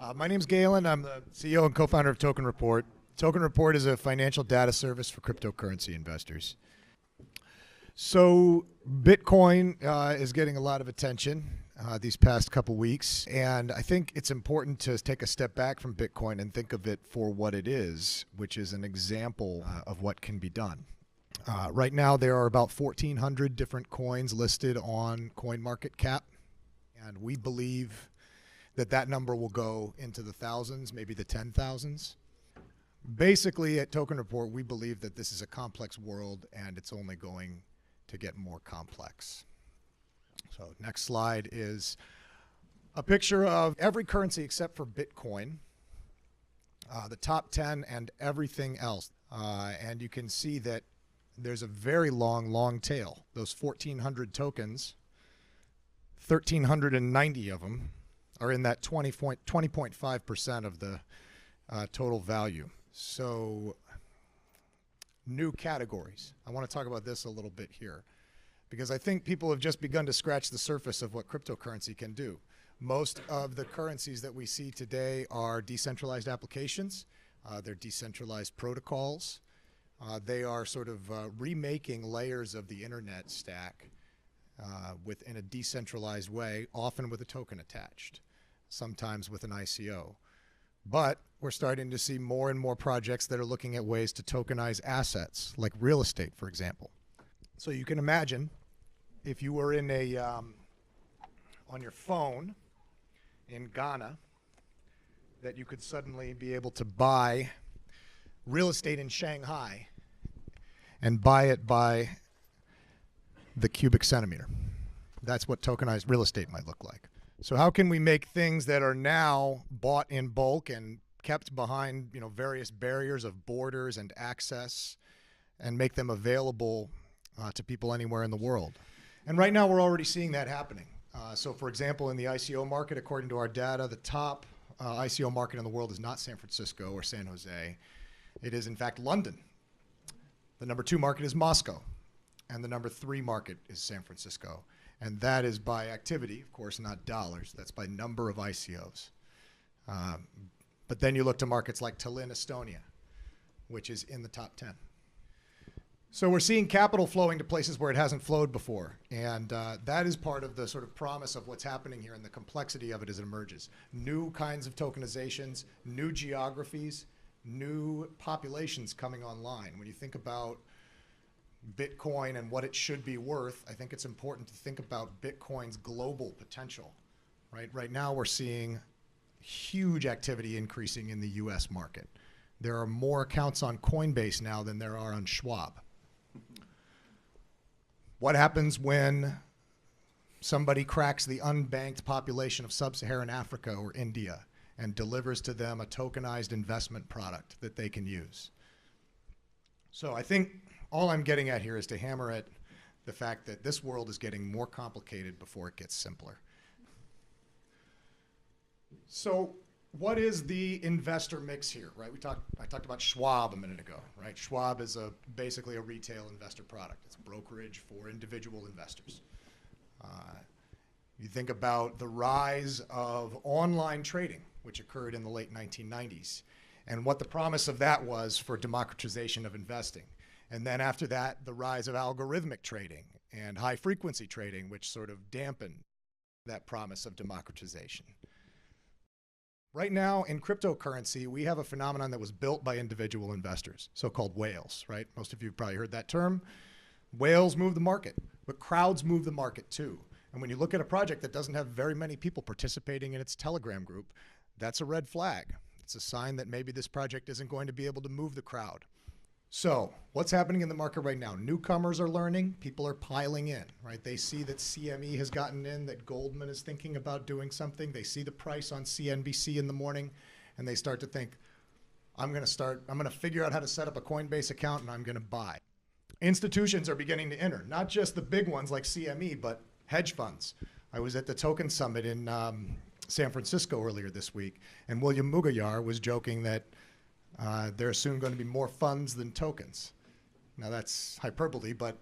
My name's Galen. I'm the CEO and co-founder of Token Report. Token Report is a financial data service for cryptocurrency investors. So Bitcoin is getting a lot of attention these past couple weeks, and I think it's important to take a step back from Bitcoin and think of it for what it is, which is an example of what can be done. Right now, there are about 1,400 different coins listed on CoinMarketCap, and we believe that number will go into the thousands, maybe the 10,000s. Basically, at Token Report, we believe that this is a complex world and it's only going to get more complex. So next slide is a picture of every currency except for Bitcoin, the top 10 and everything else. And you can see that there's a very long tail. Those 1,400 tokens, 1,390 of them are in that 20.5% of the total value. So new categories. I want to talk about this a little bit here because I think people have just begun to scratch the surface of what cryptocurrency can do. Most of the currencies that we see today are decentralized applications. They're decentralized protocols. They are sort of remaking layers of the internet stack in a decentralized way, often with a token attached, sometimes with an ICO. But we're starting to see more and more projects that are looking at ways to tokenize assets, like real estate, for example. So you can imagine if you were in on your phone in Ghana, that you could suddenly be able to buy real estate in Shanghai and buy it by the cubic centimeter. That's what tokenized real estate might look like. So how can we make things that are now bought in bulk and kept behind, various barriers of borders and access, and make them available to people anywhere in the world? And right now we're already seeing that happening. So for example, in the ICO market, according to our data, the top ICO market in the world is not San Francisco or San Jose. It is in fact London. The number 2 market is Moscow. And the number 3 market is San Francisco. And that is by activity, of course, not dollars. That's by number of ICOs. But then you look to markets like Tallinn, Estonia, which is in the top 10. So we're seeing capital flowing to places where it hasn't flowed before. And that is part of the sort of promise of what's happening here and the complexity of it as it emerges. New kinds of tokenizations, new geographies, new populations coming online. When you think about Bitcoin and what it should be worth, I think it's important to think about Bitcoin's global potential. Right now we're seeing huge activity increasing in the US market. There are more accounts on Coinbase now than there are on Schwab. What happens when somebody cracks the unbanked population of sub-Saharan Africa or India and delivers to them a tokenized investment product that they can use? So I think all I'm getting at here is to hammer at the fact that this world is getting more complicated before it gets simpler. So what is the investor mix here, right? I talked about Schwab a minute ago, right? Schwab is basically a retail investor product. It's a brokerage for individual investors. You think about the rise of online trading, which occurred in the late 1990s, and what the promise of that was for democratization of investing. And then after that, the rise of algorithmic trading and high-frequency trading, which sort of dampened that promise of democratization. Right now, in cryptocurrency, we have a phenomenon that was built by individual investors, so-called whales, right? Most of you have probably heard that term. Whales move the market, but crowds move the market too. And when you look at a project that doesn't have very many people participating in its Telegram group, that's a red flag. It's a sign that maybe this project isn't going to be able to move the crowd. So what's happening in the market right now? Newcomers are learning, people are piling in, right? They see that CME has gotten in, that Goldman is thinking about doing something. They see the price on CNBC in the morning, and they start to think, I'm going to figure out how to set up a Coinbase account, and I'm going to buy. Institutions are beginning to enter, not just the big ones like CME, but hedge funds. I was at the Token Summit in San Francisco earlier this week, and William Mugayar was joking that there are soon going to be more funds than tokens. Now that's hyperbole, but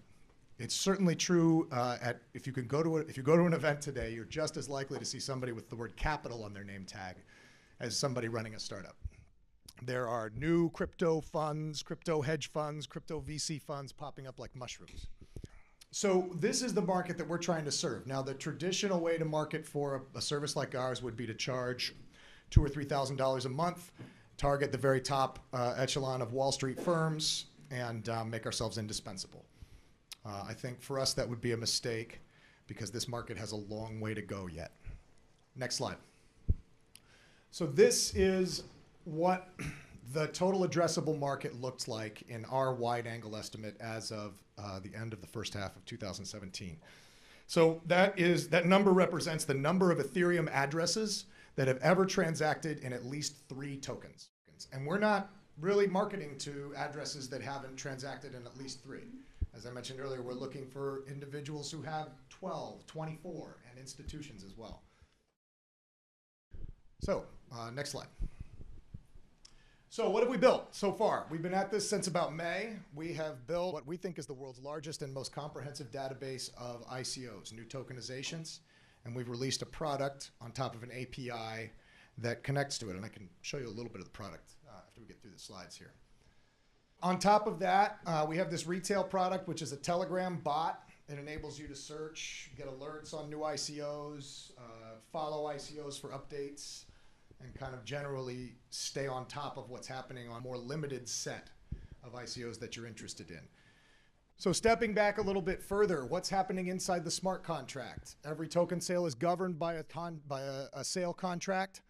it's certainly true. If you go to an event today, you're just as likely to see somebody with the word capital on their name tag as somebody running a startup. There are new crypto funds, crypto hedge funds, crypto VC funds popping up like mushrooms. So this is the market that we're trying to serve. Now, the traditional way to market for a service like ours would be to charge $2,000 or $3,000 a month, target the very top echelon of Wall Street firms, and make ourselves indispensable. I think for us that would be a mistake because this market has a long way to go yet. Next slide. So this is what the total addressable market looks like in our wide angle estimate as of the end of the first half of 2017. So that number represents the number of Ethereum addresses that have ever transacted in at least 3 tokens. And we're not really marketing to addresses that haven't transacted in at least 3. As I mentioned earlier, we're looking for individuals who have 12, 24, and institutions as well. So, next slide. So what have we built so far? We've been at this since about May. We have built what we think is the world's largest and most comprehensive database of ICOs, new tokenizations, and we've released a product on top of an API that connects to it, and I can show you a little bit of the product after we get through the slides here. On top of that, we have this retail product, which is a Telegram bot. It enables you to search, get alerts on new ICOs, follow ICOs for updates, and kind of generally stay on top of what's happening on a more limited set of ICOs that you're interested in. So stepping back a little bit further, what's happening inside the smart contract? Every token sale is governed by a sale contract,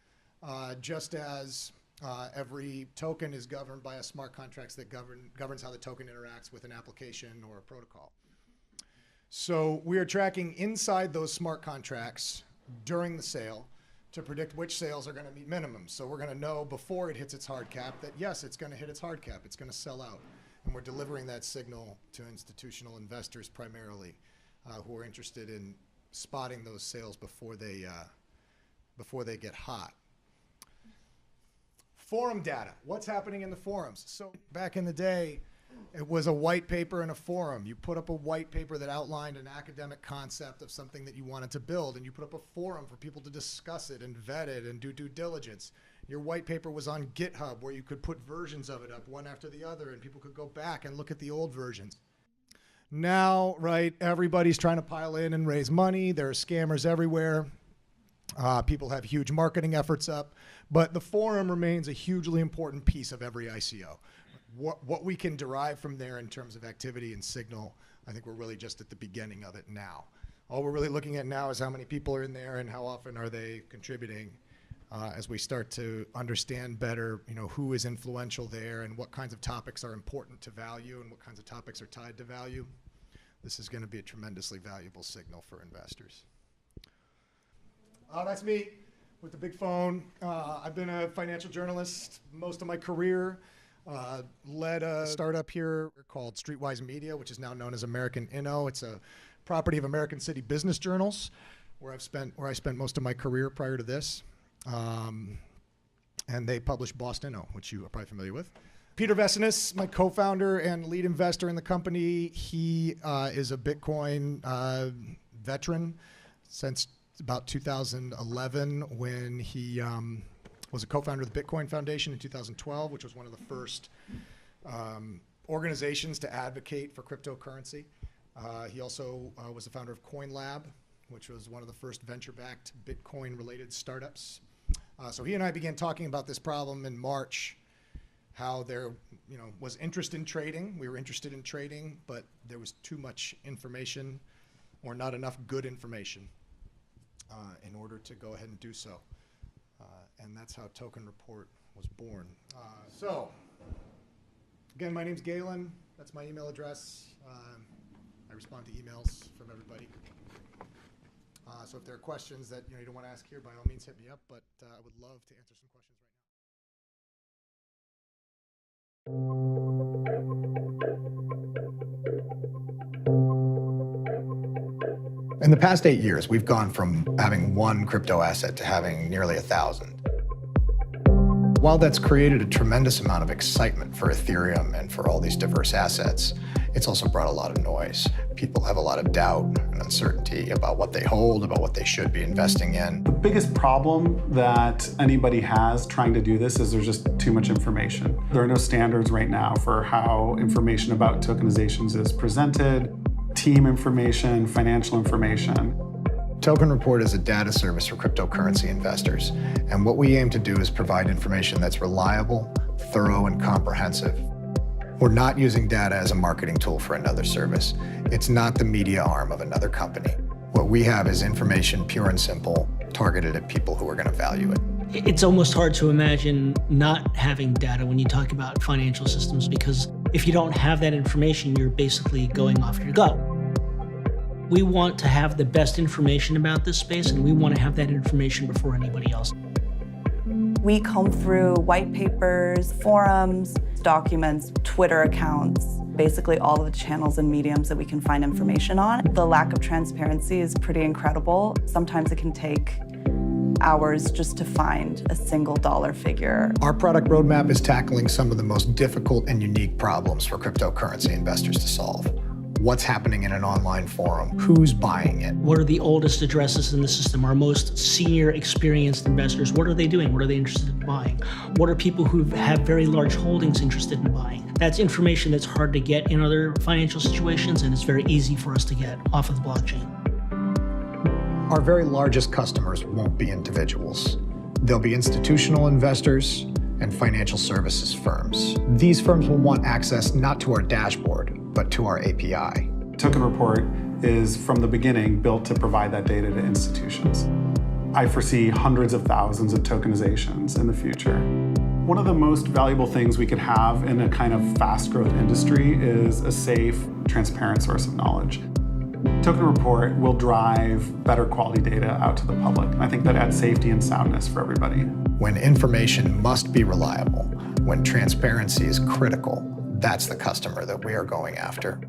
just as every token is governed by a smart contract that governs how the token interacts with an application or a protocol. So we are tracking inside those smart contracts during the sale to predict which sales are going to meet minimums. So we're going to know before it hits its hard cap that yes, it's going to hit its hard cap, it's going to sell out. And we're delivering that signal to institutional investors primarily who are interested in spotting those sales before they get hot. Forum data, what's happening in the forums? So back in the day, it was a white paper in a forum. You put up a white paper that outlined an academic concept of something that you wanted to build, and you put up a forum for people to discuss it and vet it and do due diligence. Your white paper was on GitHub where you could put versions of it up one after the other, and people could go back and look at the old versions. Now, right, everybody's trying to pile in and raise money. There are scammers everywhere. People have huge marketing efforts up, but the forum remains a hugely important piece of every ICO. What we can derive from there in terms of activity and signal, I think we're really just at the beginning of it now. All we're really looking at now is how many people are in there and how often are they contributing as we start to understand better, who is influential there and what kinds of topics are important to value and what kinds of topics are tied to value. This is going to be a tremendously valuable signal for investors. That's me with the big phone. I've been a financial journalist most of my career. Led a startup here called Streetwise Media, which is now known as American Inno. It's a property of American City Business Journals, where I spent most of my career prior to this. And they publish Boss Inno, which you are probably familiar with. Peter Vesinis, my co-founder and lead investor in the company, he is a Bitcoin veteran since about 2011 when he was a co-founder of the Bitcoin Foundation in 2012, which was one of the first organizations to advocate for cryptocurrency. He also was the founder of CoinLab, which was one of the first venture-backed Bitcoin-related startups. So he and I began talking about this problem in March, how there was interest in trading. We were interested in trading, but there was too much information or not enough good information in order to go ahead and do so. And that's how Token Report was born. So, again, my name's Galen. That's my email address. I respond to emails from everybody. So if there are questions that you don't want to ask here, by all means hit me up, but I would love to answer some questions right now. In the past 8 years, we've gone from having one crypto asset to having nearly 1,000. While that's created a tremendous amount of excitement for Ethereum and for all these diverse assets, it's also brought a lot of noise. People have a lot of doubt and uncertainty about what they hold, about what they should be investing in. The biggest problem that anybody has trying to do this is there's just too much information. There are no standards right now for how information about tokenizations is presented, team information, financial information. Token Report is a data service for cryptocurrency investors, and what we aim to do is provide information that's reliable, thorough, and comprehensive. We're not using data as a marketing tool for another service. It's not the media arm of another company. What we have is information pure and simple, targeted at people who are going to value it. It's almost hard to imagine not having data when you talk about financial systems, because if you don't have that information, you're basically going off your gut. We want to have the best information about this space, and we want to have that information before anybody else. We comb through white papers, forums, documents, Twitter accounts, basically all of the channels and mediums that we can find information on. The lack of transparency is pretty incredible. Sometimes it can take hours just to find a single dollar figure. Our product roadmap is tackling some of the most difficult and unique problems for cryptocurrency investors to solve. What's happening in an online forum? Who's buying it? What are the oldest addresses in the system? Our most senior, experienced investors, what are they doing? What are they interested in buying? What are people who have very large holdings interested in buying? That's information that's hard to get in other financial situations, and it's very easy for us to get off of the blockchain. Our very largest customers won't be individuals. They'll be institutional investors and financial services firms. These firms will want access not to our dashboard, but to our API. Token Report is, from the beginning, built to provide that data to institutions. I foresee hundreds of thousands of tokenizations in the future. One of the most valuable things we could have in a kind of fast growth industry is a safe, transparent source of knowledge. Token Report will drive better quality data out to the public. I think that adds safety and soundness for everybody. When information must be reliable, when transparency is critical, that's the customer that we are going after.